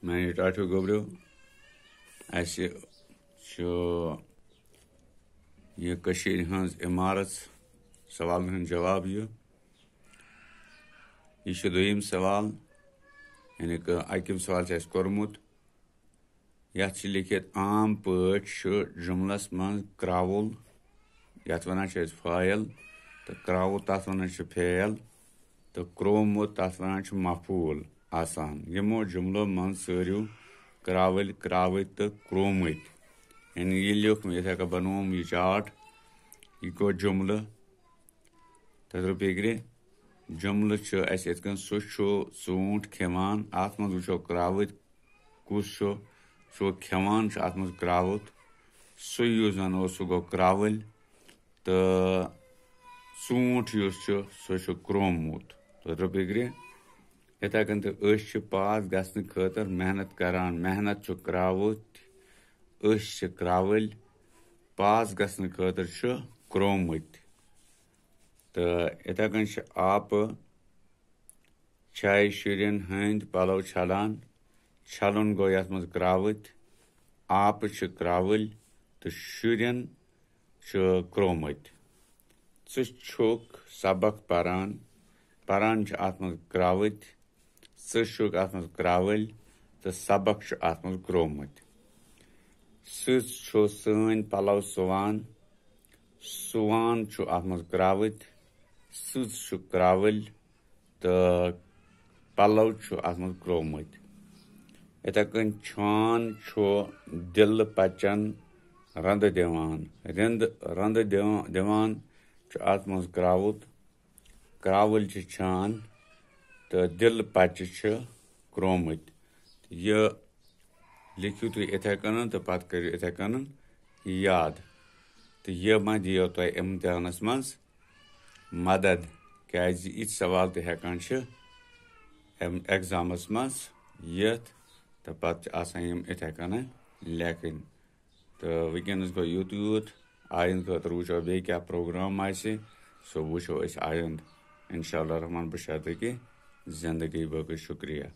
मैं टाटू गोब्रो ये हज इमारत सवाल जवाब यह दोयम सवाल यानी कि अकिम सवाल कोर्मुत यथ लिखित आम पट जुमलस मन क्रावुल यथ वन फायल तो क्रावुल तथ वन फेल तो क्रोमुत तथ वन मफूल आसान यमो जुमलो मन सरू क्रावल क्रावित तो क्रोमित यानी ये लिख इथे का बनोम यह चार्ट यह गो जुमल तथ्र पिग्रे जुमल सूट खेवान अत मज वो क्रावित कुस सो खेवान अत मज क्रावित सो जन सह गो क्रावल तो सूट सो क्रोमुत तथ्र पिग्रे इथे कन तो पास गसन खतर मेहनत करान मेहनत क्रावित क्रावल पास गसन खतर क्रोमित तो इथे कन आप चाय शुरन हंद पलो छलान छलन गो यथ मज क्रावित आप क्रावल तो शुरन क्रोमित छुक सबक परान परान अत मज क्रावित अत मज क्रावल तो सबक अत मज क्रोमित सन पलो सुवान सुवान अत मज क्रावित क्रावल तो पलो अत मज क्रोमित इथे कन छान दिल पचन रंद दिवान रंद दिवान अत मज क्रावुत क्रावल छान तो दिल पच क्रोमित यह लिखियो तुम इथे कन तो पत कर इथे कन याद तो यह मा दियो तुम इम्तिहानस मज मदद क्या इत सवाल तो हेकान एग्जामस मज यथ तो पत इथे कन लेखन तो वनकस गो यूत आयंद खतर वो बे क्या प्रोग्राम सो वो आयंद इंशाअल्लाह रहमान बशर्ते कि जिंदगी बाकी शुक्रिया।